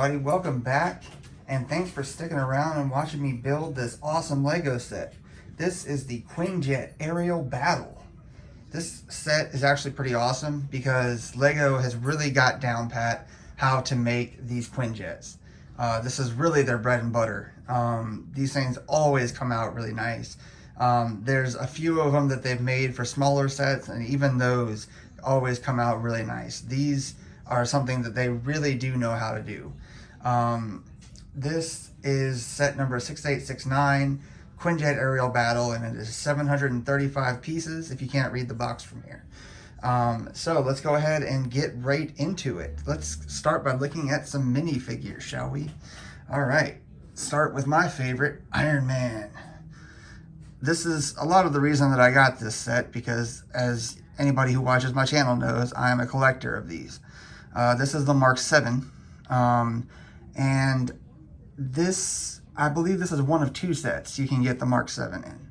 everybody, welcome back, and thanks for sticking around and watching me build this awesome Lego set. This is the Quinjet Aerial Battle. This set is actually pretty awesome because Lego has really got down pat how to make these Quinjets. This is really their bread and butter. These things always come out really nice. There's a few of them that they've made for smaller sets, and even those always come out really nice. These are something that they really do know how to do. This is set number 6869, Quinjet Aerial Battle, and it is 735 pieces if you can't read the box from here. So let's go ahead and get right into it. Let's start by looking at some minifigures, shall we? All right, start with my favorite, Iron Man. This is a lot of the reason that I got this set, because as anybody who watches my channel knows, I am a collector of these. This is the Mark 7, and this, I believe this is one of two sets you can get the Mark 7 in.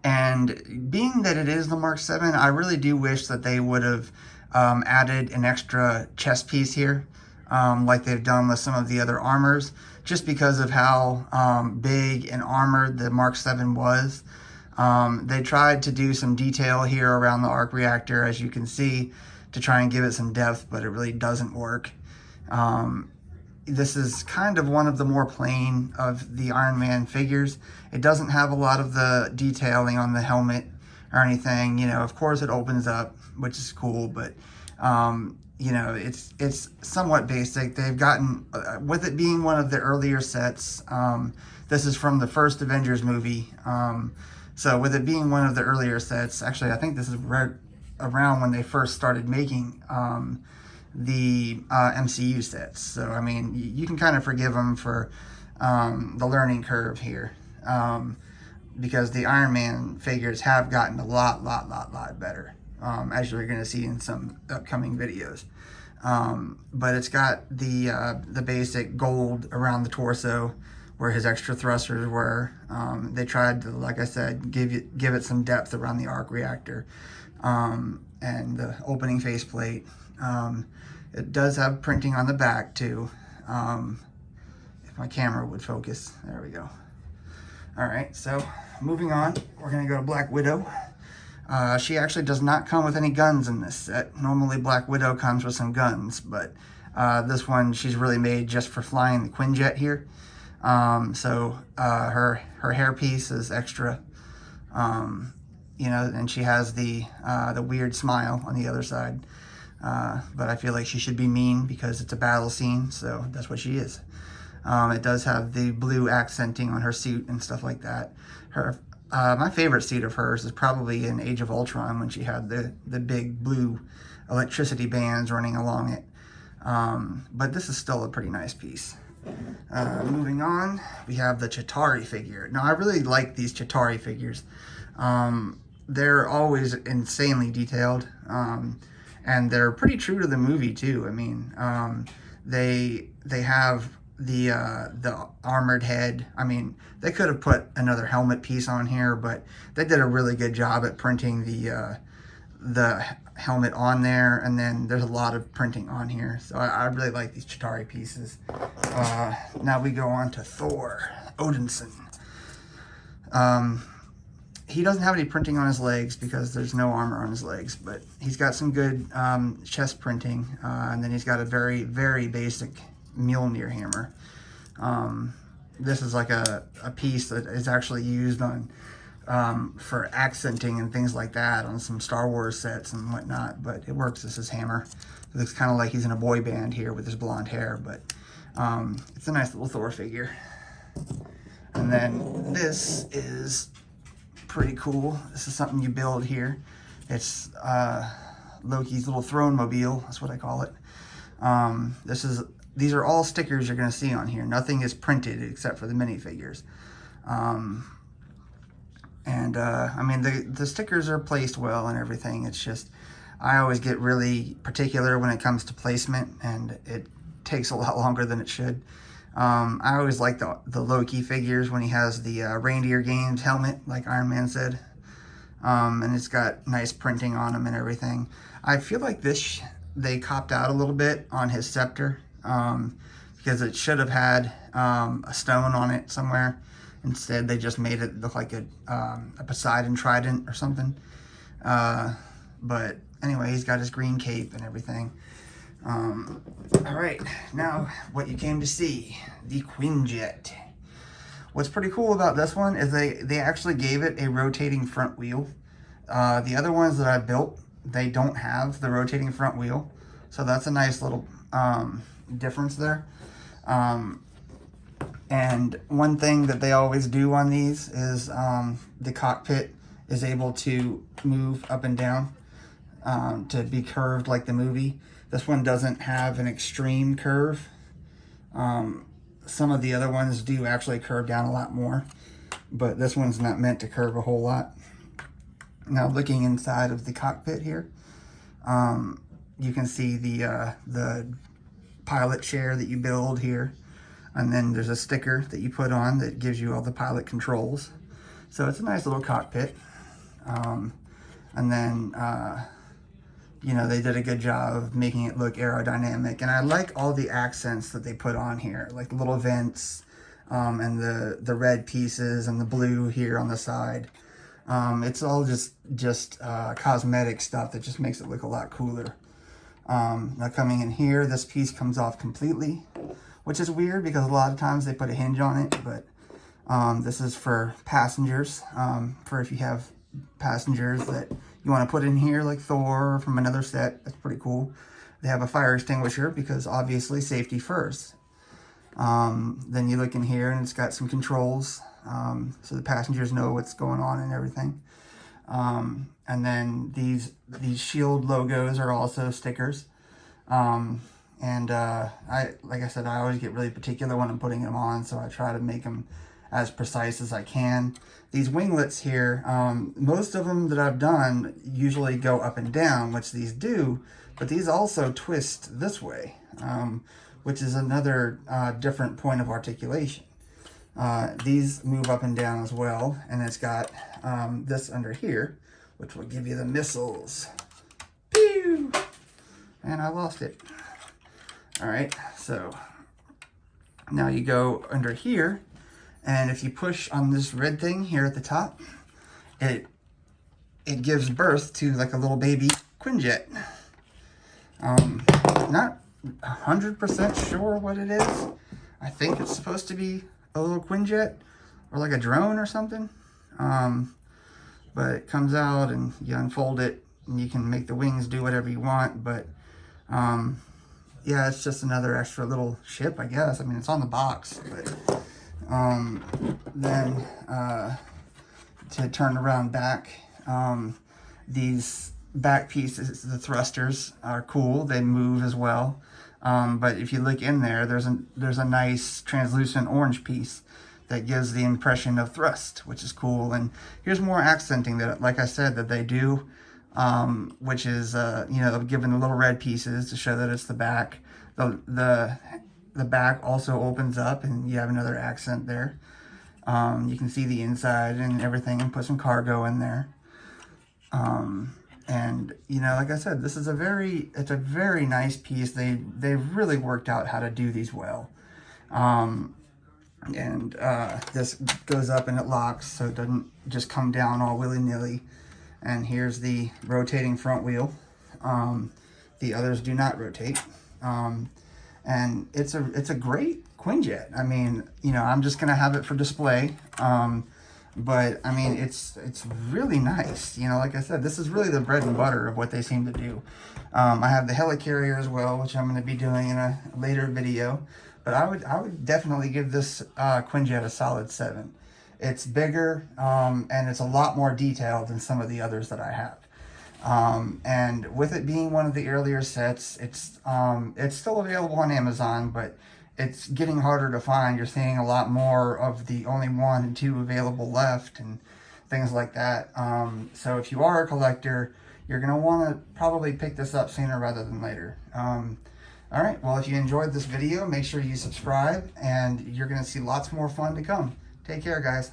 And being that it is the Mark 7, I really do wish that they would have added an extra chest piece here, like they've done with some of the other armors, just because of how big and armored the Mark 7 was. They tried to do some detail here around the arc reactor, as you can see, to try and give it some depth, but it really doesn't work. This is kind of one of the more plain of the Iron Man figures. It doesn't have a lot of the detailing on the helmet or anything. You know, of course it opens up, which is cool, but you know, it's somewhat basic. They've gotten, with it being one of the earlier sets, this is from the first Avengers movie. So with it being one of the earlier sets, actually I think this is right around when they first started making the MCU sets. So I mean, you can kind of forgive them for the learning curve here, because the Iron Man figures have gotten a lot better, as you're going to see in some upcoming videos. But it's got the basic gold around the torso where his extra thrusters were. They tried to, like I said, give it some depth around the arc reactor, and the opening faceplate. It does have printing on the back too. If my camera would focus, there we go. All right, so moving on, we're gonna go to Black Widow. She actually does not come with any guns in this set. Normally Black Widow comes with some guns, but this one she's really made just for flying the Quinjet here. So her hairpiece is extra, you know, and she has the weird smile on the other side. But I feel like she should be mean because it's a battle scene, so that's what she is. It does have the blue accenting on her suit and stuff like that. My favorite suit of hers is probably in Age of Ultron, when she had the big blue electricity bands running along it. But this is still a pretty nice piece. Moving on, we have the Chitauri figure. Now, I really like these Chitauri figures. They're always insanely detailed, and they're pretty true to the movie too. I mean, they have the armored head. I mean, they could have put another helmet piece on here, but they did a really good job at printing the helmet on there, and then there's a lot of printing on here. So I really like these Chitauri pieces. Now we go on to Thor Odinson. He doesn't have any printing on his legs because there's no armor on his legs, but he's got some good chest printing, and then he's got a very basic Mjolnir hammer. This is like a piece that is actually used on for accenting and things like that on some Star Wars sets and whatnot, but it works as his hammer. It looks kind of like he's in a boy band here with his blonde hair, but it's a nice little Thor figure. And then this is pretty cool. This is something you build here. It's Loki's little throne mobile, that's what I call it. These are all stickers you're going to see on here. Nothing is printed except for the minifigures. I mean, the stickers are placed well and everything. It's just, I always get really particular when it comes to placement, and it takes a lot longer than it should. I always like the Loki figures when he has the Reindeer Games helmet, like Iron Man said. And it's got nice printing on them and everything. I feel like this they copped out a little bit on his scepter, because it should have had a stone on it somewhere. Instead, they just made it look like a Poseidon trident or something. But anyway, he's got his green cape and everything. All right, now what you came to see, the Quinjet. What's pretty cool about this one is they actually gave it a rotating front wheel. The other ones that I built, they don't have the rotating front wheel. So that's a nice little difference there. And one thing that they always do on these is the cockpit is able to move up and down to be curved like the movie. This one doesn't have an extreme curve. Some of the other ones do actually curve down a lot more, but this one's not meant to curve a whole lot. Now looking inside of the cockpit here, you can see the pilot chair that you build here. And then there's a sticker that you put on that gives you all the pilot controls. So it's a nice little cockpit. And then, you know, they did a good job of making it look aerodynamic. And I like all the accents that they put on here, like the little vents, and the red pieces and the blue here on the side. It's all just cosmetic stuff that just makes it look a lot cooler. Now coming in here, this piece comes off completely, which is weird because a lot of times they put a hinge on it, but this is for passengers, for if you have passengers that you want to put in here, like Thor from another set. That's pretty cool. They have a fire extinguisher because obviously safety first. Then you look in here and it's got some controls, so the passengers know what's going on and everything. And then these shield logos are also stickers. Like I said, I always get really particular when I'm putting them on, so I try to make them as precise as I can. These winglets here, most of them that I've done usually go up and down, which these do, but these also twist this way, which is another different point of articulation. These move up and down as well, and it's got this under here, which will give you the missiles. Pew! And I lost it. All right, so now you go under here, and if you push on this red thing here at the top, it gives birth to like a little baby Quinjet. Not 100% sure what it is. I think it's supposed to be a little Quinjet or like a drone or something. But it comes out and you unfold it and you can make the wings do whatever you want. But yeah, it's just another extra little ship, I guess. I mean, it's on the box, but then to turn around back, these back pieces, the thrusters are cool. They move as well. But if you look in there, there's a nice translucent orange piece that gives the impression of thrust, which is cool. And here's more accenting that, like I said, that they do, which is, you know, given the little red pieces to show that it's the back. The back also opens up and you have another accent there. You can see the inside and everything and put some cargo in there. And, you know, like I said, this is it's a very nice piece. They've really worked out how to do these well. This goes up and it locks, so it doesn't just come down all willy-nilly. And here's the rotating front wheel. The others do not rotate. And it's a great Quinjet. I mean, you know, I'm just gonna have it for display. But I mean, it's really nice. You know, like I said, this is really the bread and butter of what they seem to do. I have the helicarrier as well, which I'm going to be doing in a later video. But I would definitely give this Quinjet a solid 7. It's bigger and it's a lot more detailed than some of the others that I have. And with it being one of the earlier sets, it's still available on Amazon, but it's getting harder to find. You're seeing a lot more of the only 1 and 2 available left and things like that. So if you are a collector, you're going to want to probably pick this up sooner rather than later. All right, well, if you enjoyed this video, make sure you subscribe, and you're going to see lots more fun to come. Take care, guys.